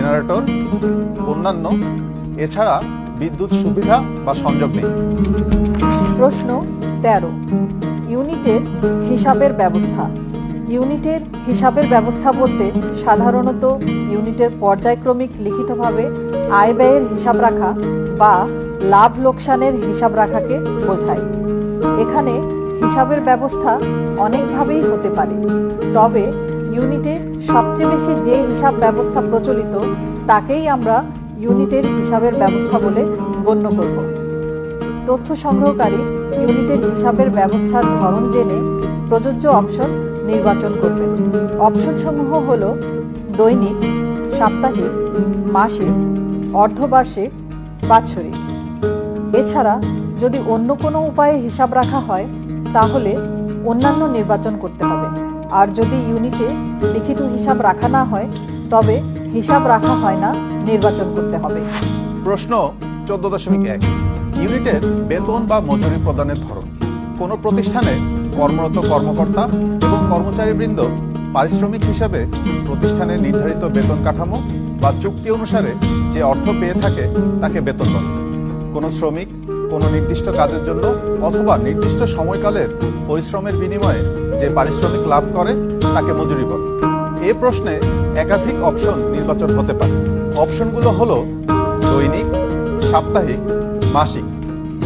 Generator, অন্যান্য, এছাড়া বিদ্যুৎ সুবিধা বা সংযোগ নেই। প্রশ্ন 13, ইউনিটের হিসাবের ব্যবস্থা। ইউনিটের হিসাবের ব্যবস্থা বলতে সাধারণত ইউনিটের পর্যায়ক্রমিক লিখিতভাবে আয় ব্যয়ের হিসাব রাখা বা লাভ লোকসানের হিসাব রাখাকে বোঝায়। এখানে হিসাবের ব্যবস্থা অনেকভাবেই হতে পারে, তবে ইউনিটে সবচেয়ে বেশি যে হিসাব ব্যবস্থা প্রচলিত তাকেই আমরা ইউনিটের হিসাবের ব্যবস্থা বলে গণ্য করব। তথ্য সংগ্রহকারী ইউনিটের হিসাবের ব্যবস্থার ধরন জেনে প্রযোজ্য অপশন নির্বাচন করবেন। অপশনসমূহ হল দৈনিক, সাপ্তাহিক, মাসিক, অর্ধবার্ষিক, বাৎসরিক। এছাড়া যদি অন্য কোনো উপায়ে হিসাব রাখা হয় তাহলে অন্যান্য নির্বাচন করতে হবে, আর যদি ইউনিটে লিখিত হিসাব রাখা না হয় তবে হিসাব রাখা হয় না নির্বাচন করতে হবে। প্রশ্ন 14.1, ইউনিটের বেতন বা মজুরি প্রদানের ধরন। কোনো প্রতিষ্ঠানে কর্মরত কর্মকর্তা এবং কর্মচারীবৃন্দ পারিশ্রমিক হিসাবে প্রতিষ্ঠানের নির্ধারিত বেতন কাঠামো বা চুক্তি অনুসারে যে অর্থ পেয়ে থাকে তাকে বেতন বলে। কোনো শ্রমিক কোনো নির্দিষ্ট কাজের জন্য অথবা নির্দিষ্ট সময়কালের পরিশ্রমের বিনিময়ে যে পারিশ্রমিক লাভ করে তাকে মজুরি বলে। এ প্রশ্নে একাধিক অপশন নির্বাচন হতে পারে। অপশনগুলো হলো দৈনিক, সাপ্তাহিক, মাসিক।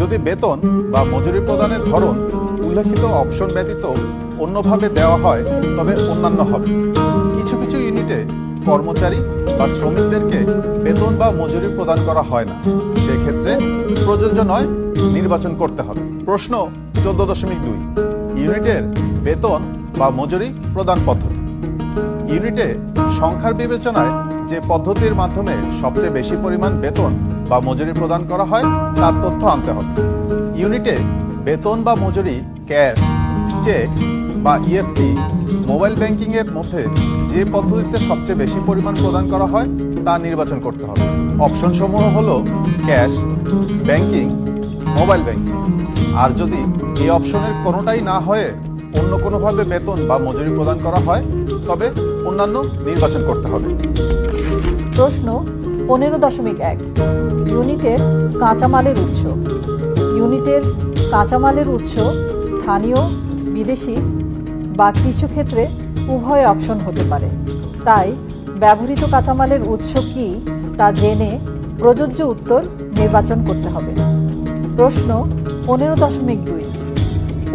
যদি বেতন বা মজুরি প্রদানের ধরন উল্লেখিত অপশন ব্যতীত অন্যভাবে দেওয়া হয় তবে অন্যান্য হবে। কিছু কিছু ইউনিটে কর্মচারী বা শ্রমিকদেরকে বেতন বা মজুরি প্রদান করা হয় না, সেক্ষেত্রে প্রযোজ্য নয়, নির্বাচন করতে হবে। প্রশ্ন 14.2, ইউনিটের বেতন বা মজুরি প্রদান পদ্ধতি। ইউনিটে সংখ্যার বিবেচনায় যে পদ্ধতির মাধ্যমে সবচেয়ে বেশি পরিমাণ বেতন বা মজুরি প্রদান করা হয় তার তথ্য আনতে হবে। ইউনিটে বেতন বা মজুরি ক্যাশ, চেক বা ইএফটি, মোবাইল ব্যাংকিং এর মধ্যে যে পদ্ধতিতে সবচেয়ে বেশি পরিমাণ প্রদান করা হয় তা নির্বাচন করতে হবে। অপশন সমূহ হলো ক্যাশ, ব্যাংকিং, মোবাইল ব্যাংকিং। আর যদি এই অপশনের কোনোটাই না হয়ে অন্য কোনোভাবে বেতন বা মজুরি প্রদান করা হয় তবে অন্যান্য নির্বাচন করতে হবে। প্রশ্ন 15.1, ইউনিটের কাঁচামালের উৎস। ইউনিটের কাঁচামালের উৎস স্থানীয়, বিদেশি বা কিছু ক্ষেত্রে উভয় অপশন হতে পারে। তাই ব্যবহৃত কাঁচামালের উৎস কি তা জেনে প্রযোজ্য উত্তর নির্বাচন করতে হবে। প্রশ্ন 15.2,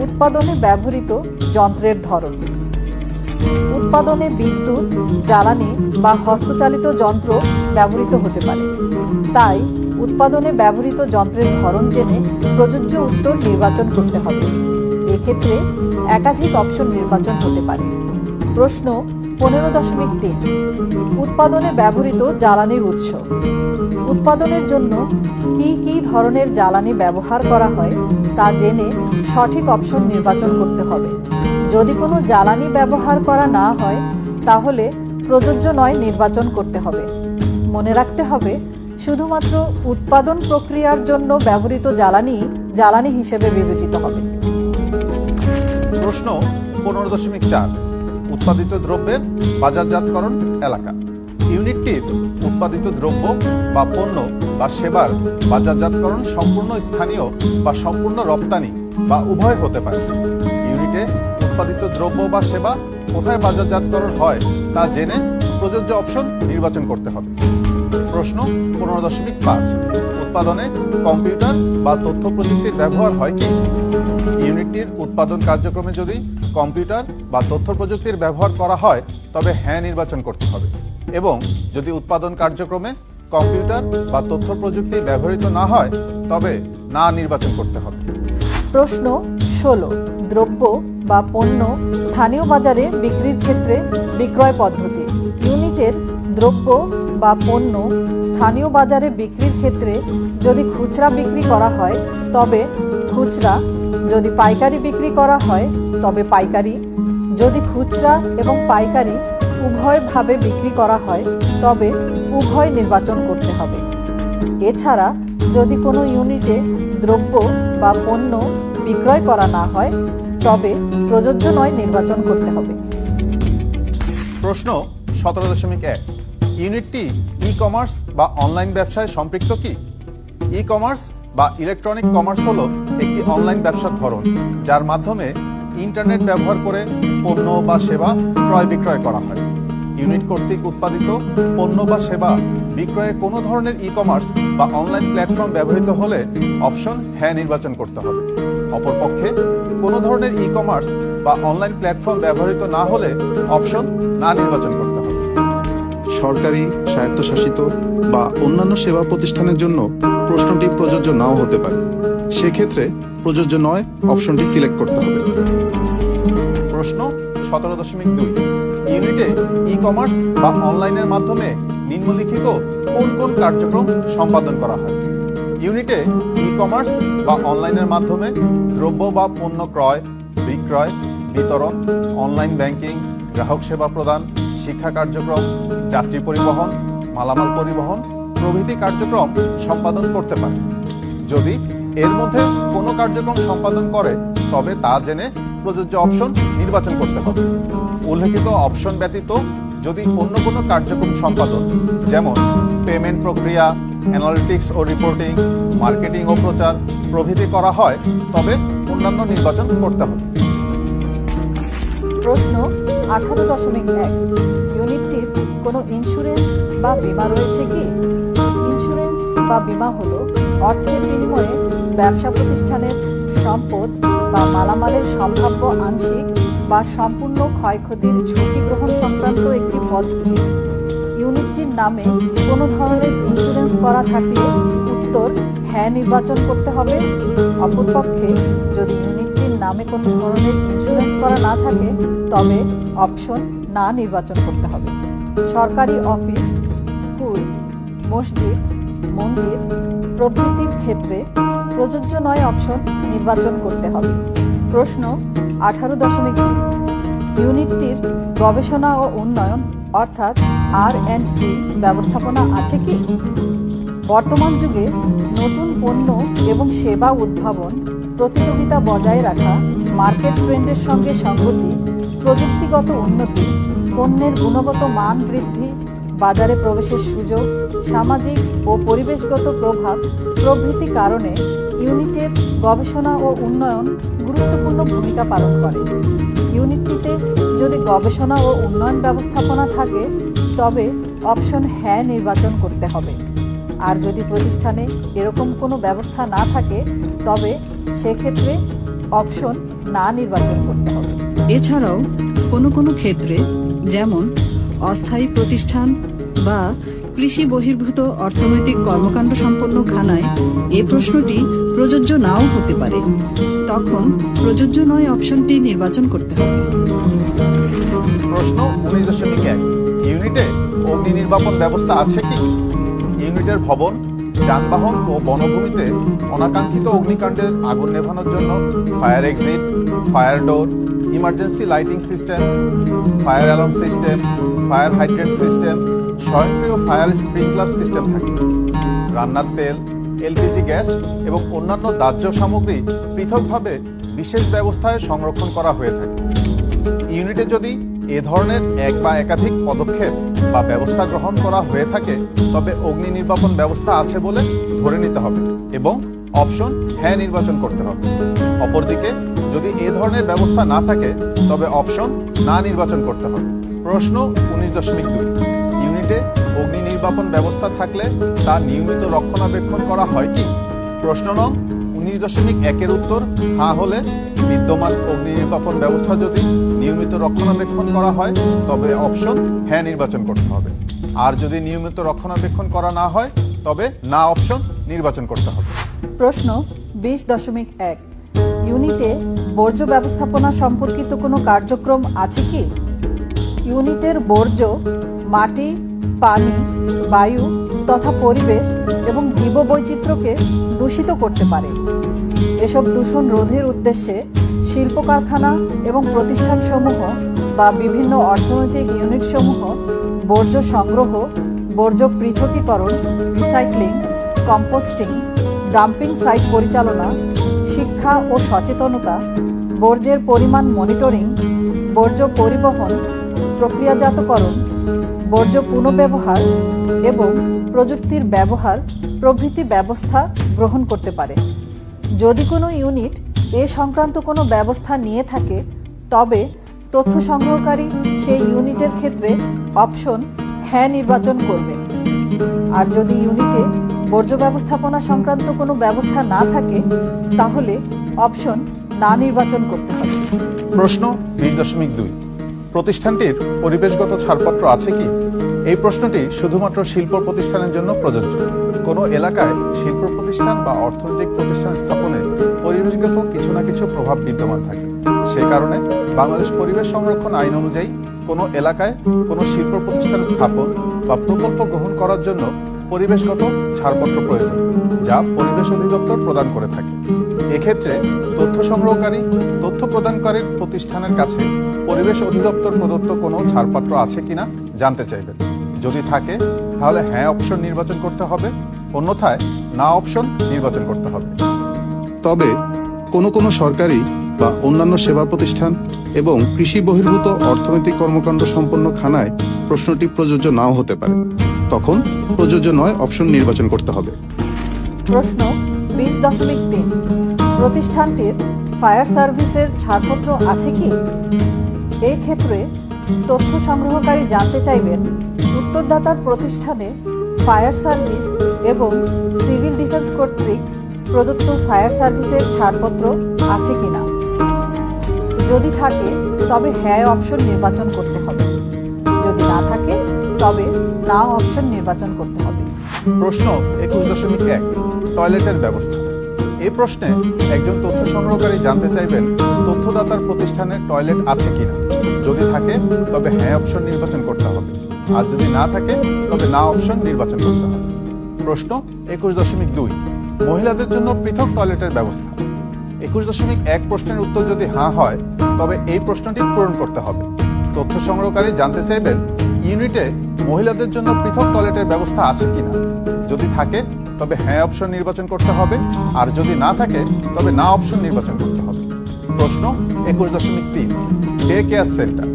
উৎপাদনে ব্যবহৃত যন্ত্রের ধরন। উৎপাদনে বিদ্যুৎ, জ্বালানি বা হস্তচালিত যন্ত্র ব্যবহৃত হতে পারে। তাই উৎপাদনে ব্যবহৃত যন্ত্রের ধরন জেনে প্রযোজ্য উত্তর নির্বাচন করতে হবে। এক্ষেত্রে একাধিক অপশন নির্বাচন হতে পারে। প্রশ্ন 15.3, উৎপাদনে ব্যবহৃত জ্বালানির উৎস। উৎপাদনের জন্য কি কি ধরনের জ্বালানি ব্যবহার করা হয় তা জেনে সঠিক অপশন নির্বাচন করতে হবে। যদি কোনো জ্বালানি ব্যবহার করা না হয় তাহলে প্রযোজ্য নয়, নির্বাচন করতে হবে। মনে রাখতে হবে শুধুমাত্র উৎপাদন প্রক্রিয়ার জন্য ব্যবহৃত জ্বালানি হিসেবে বিবেচিত হবে। প্রশ্ন 15.4, উৎপাদিত দ্রব্যের বাজারজাতকরণ এলাকা। ইউনিটটির উৎপাদিত দ্রব্য বা পণ্য বা সেবার বাজারজাতকরণ সম্পূর্ণ স্থানীয় বা সম্পূর্ণ রপ্তানি বা উভয় হতে পারে। ইউনিটে উৎপাদিত দ্রব্য বা সেবা কোথায় বাজারজাতকরণ হয় তা জেনে প্রযোজ্য অপশন নির্বাচন করতে হবে। প্রশ্ন 15.5, উৎপাদনে কম্পিউটার বা তথ্য প্রযুক্তির ব্যবহার হয় কি? ইউনিটটির উৎপাদন কার্যক্রমে যদি কম্পিউটার বা তথ্য প্রযুক্তির ব্যবহার করা হয় তবে হ্যাঁ নির্বাচন করতে হবে, এবং যদি উৎপাদন কার্যক্রমে কম্পিউটার বা তথ্য প্রযুক্তি ব্যবহৃত না হয় তবে না নির্বাচন করতে হবে। প্রশ্ন 16, দ্রব্য বা পণ্য স্থানীয় বাজারে বিক্রির ক্ষেত্রে বিক্রয় পদ্ধতি। ইউনিটের দ্রব্য বা পণ্য স্থানীয় বাজারে বিক্রির ক্ষেত্রে যদি খুচরা বিক্রি করা হয় তবে খুচরা, যদি পাইকারি বিক্রি করা হয় তবে পাইকারি, যদি খুচরা এবং পাইকারি উভয়ভাবে বিক্রি করা হয় তবে উভয় নির্বাচন করতে হবে। এছাড়া যদি কোনো ইউনিটে দ্রব্য বা পণ্য বিক্রয় করা না হয় তবে প্রযোজ্য নয়, নির্বাচন করতে হবে। প্রশ্ন 17.1, ইউনিটটি ই কমার্স বা অনলাইন ব্যবসায় সম্পৃক্ত কি? ই কমার্স বা ইলেকট্রনিক কমার্স হলো একটি অনলাইন ব্যবসার ধরন, যার মাধ্যমে ইন্টারনেট ব্যবহার করে পণ্য বা সেবা ক্রয় বিক্রয় করা হয়। ইউনিট কর্তৃক উৎপাদিত পণ্য বা সেবা বিক্রয়ে কোনো ধরনের ই কমার্স বা অনলাইন প্ল্যাটফর্ম ব্যবহৃত হলে অপশন হ্যাঁ নির্বাচন করতে হবে। অপরপক্ষে কোনো ধরনের ই কমার্স বা অনলাইন প্ল্যাটফর্ম ব্যবহৃত না হলে অপশন না নির্বাচন করতে হবে। সরকারি, স্বায়ত্তশাসিত বা অন্যান্য সেবা প্রতিষ্ঠানের জন্য প্রশ্নটি প্রযোজ্য নাও হতে পারে। সেক্ষেত্রে প্রযোজ্য নয় অপশনটি সিলেক্ট করতে হবে। প্রশ্ন 17.2 ইউনিটে ই কমার্স বা অনলাইনের মাধ্যমে নিম্নলিখিত কোন কোন কার্যক্রম সম্পাদন করা হয়? ইউনিটে ই কমার্স বা অনলাইনের মাধ্যমে দ্রব্য বা পণ্য ক্রয়, বিক্রয়, বিতরণ, অনলাইন ব্যাংকিং, গ্রাহক সেবা প্রদান, শিক্ষা কার্যক্রম, যাত্রী পরিবহন, মালামাল পরিবহন প্রভৃতি কার্যক্রম সম্পাদন করতে পারে। যদি এর মধ্যে কোনো কার্যক্রম সম্পাদন করে তবে তা জেনে প্রযোজ্য অপশন নির্বাচন করতে হবে। উল্লেখিত অপশন ব্যতীত যদি অন্য কোনো কার্যক্রম সম্পাদন, যেমন পেমেন্ট প্রক্রিয়া, অ্যানালিটিক্স ও রিপোর্টিং, মার্কেটিং ও প্রচার প্রভৃতি করা হয় তবে অন্যান্য নির্বাচন করতে হবে। প্রশ্ন 18.1 ইউনিটটির কোনো ইন্স্যুরেন্স বা বীমা রয়েছে কি? ইন্স্যুরেন্স বা বীমা হলো অর্থের বিনিময়ে ব্যবসা প্রতিষ্ঠানের সম্পদ বা মালামালের সম্ভাব্য আংশিক বা সম্পূর্ণ ক্ষয়ক্ষতির ঝুঁকি গ্রহণ সংক্রান্ত একটি পদ্ধতি। ইউনিটটির নামে কোনো ধরনের ইন্স্যুরেন্স করা থাকলে উত্তর হ্যাঁ নির্বাচন করতে হবে। অপরপক্ষে যদি ইউনিটটির নামে কোনো ধরনের ইন্স্যুরেন্স করা না থাকে তবে অপশন না নির্বাচন করতে হবে। সরকারি অফিস, স্কুল, মসজিদ, মন্দির প্রভৃতির ক্ষেত্রে প্রযোজ্য নয় অপশন নির্বাচন করতে হবে। প্রশ্ন 18.2 ইউনিটটির গবেষণা ও উন্নয়ন অর্থাৎ R&D ব্যবস্থাপনা আছে কি? বর্তমান যুগে নতুন পণ্য এবং সেবা উদ্ভাবন, প্রতিযোগিতা বজায় রাখা, মার্কেট ট্রেন্ডের সঙ্গে সংগতি, প্রযুক্তিগত উন্নতি, পণ্যের গুণগত মান বৃদ্ধি, বাজারে প্রবেশের সুযোগ, সামাজিক ও পরিবেশগত প্রভাব প্রভৃতি কারণে ইউনিটের গবেষণা ও উন্নয়ন গুরুত্বপূর্ণ ভূমিকা পালন করে। ইউনিটটিতে যদি গবেষণা ও উন্নয়ন ব্যবস্থাপনা থাকে তবে অপশন হ্যাঁ নির্বাচন করতে হবে। আর যদি প্রতিষ্ঠানে এরকম কোনো ব্যবস্থা না থাকে তবে সেক্ষেত্রে অপশন না নির্বাচন করতে হবে। এছাড়াও কোনো কোনো ক্ষেত্রে যেমন অস্থায়ী প্রতিষ্ঠান বা কৃষি বহির্ভূত অর্থনৈতিক কর্মকাণ্ড সম্পন্ন খানায় এ প্রশ্নটি প্রযোজ্য নাও হতে পারে। তখন প্রযোজ্য নয় অপশনটি নির্বাচন করতে হবে। প্রশ্ন 19.1 ইউনিটে অগ্নি নির্বাপন ব্যবস্থা আছে কি? ইউনিটের ভবন, যানবাহন ও বনভূমিতে অনাকাঙ্ক্ষিত অগ্নিকাণ্ডের আগুন নেভানোর জন্য ফায়ার এক্সিট, ফায়ার ডোর, emergency lighting system, fire alarm system, fire hydrant system, স্বয়ংক্রিয় ফায়ার স্প্রিংকলার সিস্টেম থাকে। রান্নার তেল, এলপিজি গ্যাস এবং অন্যান্য দাহ্য সামগ্রী পৃথকভাবে বিশেষ ব্যবস্থায় সংরক্ষণ করা হয়ে থাকে। ইউনিটে যদি এ ধরনের এক বা একাধিক পদক্ষেপ বা ব্যবস্থা গ্রহণ করা হয়ে থাকে তবে অগ্নি নির্বাপন ব্যবস্থা আছে বলে ধরে নিতে হবে এবং অপশন হ্যাঁ নির্বাচন করতে হবে। অপরদিকে যদি এ ধরনের ব্যবস্থা না থাকে তবে অপশন না নির্বাচন করতে হবে। প্রশ্ন 19.2 ইউনিটে অগ্নি নির্বাপন ব্যবস্থা থাকলে তা নিয়মিত রক্ষণাবেক্ষণ করা হয় কি? প্রশ্ন নং 19.1 উত্তর হ্যাঁ হলে বিদ্যমান অগ্নি নির্বাপন ব্যবস্থা যদি নিয়মিত রক্ষণাবেক্ষণ করা হয় তবে অপশন হ্যাঁ নির্বাচন করতে হবে। আর যদি নিয়মিত রক্ষণাবেক্ষণ করা না হয় তবে না অপশন নির্বাচন করতে হবে। প্রশ্ন 20.1 ইউনিটে বর্জ্য ব্যবস্থাপনা সম্পর্কিত কোনো কার্যক্রম আছে কি? ইউনিটের বর্জ্য মাটি, পানি, বায়ু তথা পরিবেশ এবং জীববৈচিত্র্যকে দূষিত করতে পারে। এসব দূষণ রোধের উদ্দেশ্যে শিল্প কারখানা এবং প্রতিষ্ঠানসমূহ বা বিভিন্ন অর্থনৈতিক ইউনিটসমূহ বর্জ্য সংগ্রহ, বর্জ্য পৃথকীকরণ, রিসাইক্লিং, কম্পোস্টিং, ডাম্পিং সাইট পরিচালনা, শিক্ষা ও সচেতনতা, বর্জ্যের পরিমাণ মনিটরিং, বর্জ্য পরিবহন, প্রক্রিয়াজাতকরণ, বর্জ্য পুনঃব্যবহার এবং প্রযুক্তির ব্যবহার প্রভৃতি ব্যবস্থা গ্রহণ করতে পারে। যদি কোনো ইউনিট এ সংক্রান্ত কোনো ব্যবস্থা নিয়ে থাকে তবে তথ্য সংগ্রহকারী সেই ইউনিটের ক্ষেত্রে অপশন হ্যাঁ নির্বাচন করবে। আর যদি ইউনিটে বর্জ্য ব্যবস্থাপনা সংক্রান্ত কোনো ব্যবস্থা না থাকে তাহলে অপশন না নির্বাচন করতে হবে। প্রশ্ন 20.2 প্রতিষ্ঠানটির পরিবেশগত ছাড়পত্র আছে কি? এই প্রশ্নটি শুধুমাত্র শিল্প প্রতিষ্ঠানের জন্য প্রযোজ্য। কোনো এলাকায় শিল্প প্রতিষ্ঠান বা অর্থনৈতিক প্রতিষ্ঠান স্থাপনে পরিবেশগত কিছু না কিছু প্রভাব বিদ্যমান থাকে। সে কারণে বাংলাদেশ পরিবেশ সংরক্ষণ আইন অনুযায়ী কোনো এলাকায় কোনো শিল্প প্রতিষ্ঠান স্থাপন বা প্রকল্প গ্রহণ করার জন্য পরিবেশগত ছাড়পত্র প্রয়োজন, যা পরিবেশ অধিদপ্তর প্রদান করে থাকে। এক্ষেত্রে তথ্য সংগ্রহকারী তথ্য প্রদানকারীর প্রতিষ্ঠানের কাছে পরিবেশ অধিদপ্তর প্রদত্ত কোনো ছাড়পত্র আছে কিনা জানতে চাইবেন। যদি থাকে তাহলে হ্যাঁ অপশন নির্বাচন করতে হবে, অন্যথায় না অপশন নির্বাচন করতে হবে। তবে কোনো সরকারি বা অন্যান্য সেবা প্রতিষ্ঠান এবং কৃষি বহির্ভূত অর্থনৈতিক কর্মকাণ্ড সম্পন্ন খানায় প্রশ্নটি প্রযোজ্য নাও হতে পারে। তখন প্রযোজ্য নয় অপশন নির্বাচন করতে হবে। প্রশ্ন 20.3 প্রতিষ্ঠানটির ফায়ার সার্ভিসের ছাড়পত্র আছে কি? এই ক্ষেত্রে তথ্য সংগ্রহকারী জানতে চাইবেন উত্তরদাতার প্রতিষ্ঠানে ফায়ার সার্ভিস এবং সিভিল ডিফেন্স কর্তৃক প্রদত্ত ফায়ার সার্ভিসের ছাড়পত্র আছে কিনা। যদি থাকে তবে হ্যাঁ অপশন নির্বাচন করতে হবে, যদি না থাকে তবে না অপশন নির্বাচন করতে হবে। প্রশ্ন 21.1 টয়লেটের ব্যবস্থা। এই প্রশ্নে একজন তথ্য সংগ্রহকারী জানতে চাইবেন তথ্যদাতার প্রতিষ্ঠানে টয়লেট আছে কিনা। যদি থাকে তবে হ্যাঁ অপশন নির্বাচন করতে হবে, আর যদি না থাকে তবে না অপশন নির্বাচন করতে হবে। প্রশ্ন 21.2 মহিলাদের জন্য পৃথক টয়লেটের ব্যবস্থা। 21.1 প্রশ্নের উত্তর যদি হ্যাঁ হয় তবে এই প্রশ্নটি পূরণ করতে হবে। তথ্য সংগ্রহকারী জানতে চাইবেন ইউনিটে মহিলাদের জন্য পৃথক টয়লেটের ব্যবস্থা আছে কিনা। যদি থাকে তবে হ্যাঁ অপশন নির্বাচন করতে হবে, আর যদি না থাকে তবে না অপশন নির্বাচন করতে হবে। প্রশ্ন 21.3 ডে কেয়ার সেন্টার।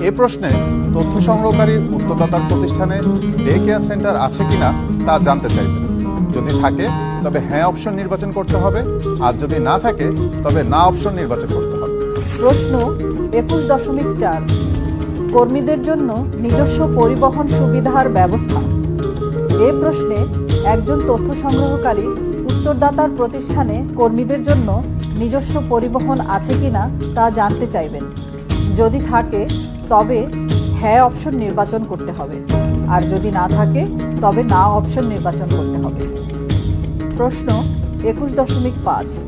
এই প্রশ্নে তথ্য সংগ্রহকারী উত্তরদাতার প্রতিষ্ঠানে ডে কেয়ার সেন্টার আছে কিনা তা জানতে চাইবেন। যদি থাকে তবে হ্যাঁ অপশন নির্বাচন করতে হবে, আর যদি না থাকে তবে না অপশন নির্বাচন করতে হবে। প্রশ্ন 21.4 কর্মীদের জন্য নিজস্ব পরিবহন সুবিধার ব্যবস্থা। এই প্রশ্নে একজন তথ্য সংগ্রহকারী উত্তরদাতার প্রতিষ্ঠানে কর্মীদের জন্য নিজস্ব পরিবহন আছে কিনা তা জানতে চাইবেন। যদি থাকে তবে হ্যাঁ অপশন নির্বাচন করতে হবে, আর যদি না থাকে তবে না অপশন নির্বাচন করতে হবে। প্রশ্ন 21.5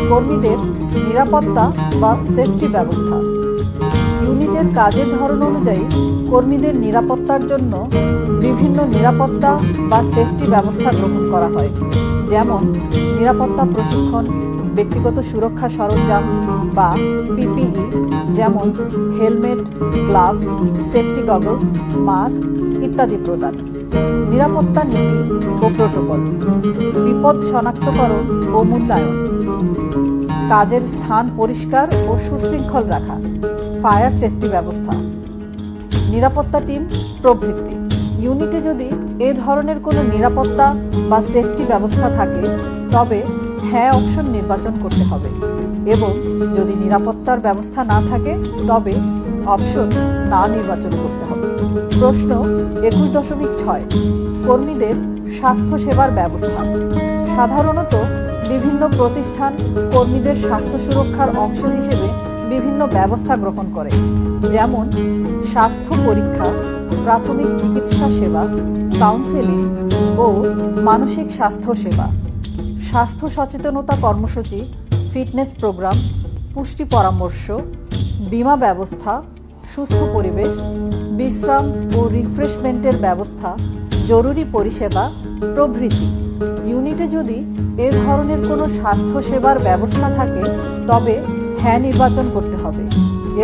কর্মীদের নিরাপত্তা বা সেফটি ব্যবস্থা। ইউনিটের কাজের ধরন অনুযায়ী কর্মীদের নিরাপত্তার জন্য বিভিন্ন নিরাপত্তা বা সেফটি ব্যবস্থা গ্রহণ করা হয়, যেমন নিরাপত্তা প্রশিক্ষণ, ব্যক্তিগত সুরক্ষা সরঞ্জাম বা পিপিই যেমন helmet, gloves, safety goggles, mask ইত্যাদি প্রদান, নিরাপত্তা নীতি ও প্রোটোকল, বিপদ শনাক্তকরণ ও মূল্যায়ন, কাজের স্থান পরিষ্কার ও সুশৃঙ্খল রাখা, ফায়ার সেফটি ব্যবস্থা, নিরাপত্তা টিম প্রভৃতি। ইউনিটে যদি এ ধরনের কোনো নিরাপত্তা বা সেফটি ব্যবস্থা থাকে তবে হ্যাঁ অপশন নির্বাচন করতে হবে, এবং যদি নিরাপত্তার ব্যবস্থা না থাকে তবে অপশন না নির্বাচন করতে হবে। প্রশ্ন 21.6 কর্মীদের স্বাস্থ্য সেবার ব্যবস্থা। সাধারণত বিভিন্ন প্রতিষ্ঠান কর্মীদের স্বাস্থ্য সুরক্ষার অংশ হিসেবে বিভিন্ন ব্যবস্থা গ্রহণ করে, যেমন স্বাস্থ্য পরীক্ষা, প্রাথমিক চিকিৎসা সেবা, কাউন্সেলিং ও মানসিক স্বাস্থ্য সেবা, স্বাস্থ্য সচেতনতা কর্মসূচি, ফিটনেস প্রোগ্রাম, পুষ্টি পরামর্শ, বীমা ব্যবস্থা, সুস্থ পরিবেশ, বিশ্রাম ও রিফ্রেশমেন্টের ব্যবস্থা, জরুরি পরিষেবা প্রভৃতি। ইউনিটে যদি এ ধরনের কোনো স্বাস্থ্য সেবার ব্যবস্থা থাকে তবে হ্যাঁ নির্বাচন করতে হবে,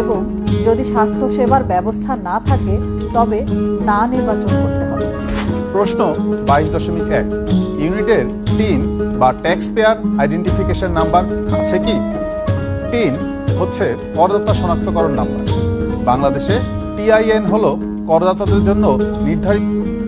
এবং যদি স্বাস্থ্য সেবার ব্যবস্থা না থাকে তবে না নির্বাচন করতে হবে। প্রশ্ন 22.1 ইউনিটের টিন বা ট্যাক্স পেয়ার আইডেন্টিফিকেশন নাম্বার আছে কি? টিন হচ্ছে করদাতা শনাক্তকরণ নাম্বার। বাংলাদেশে টিআইএন হলো করদাতাদের জন্য নির্ধারিত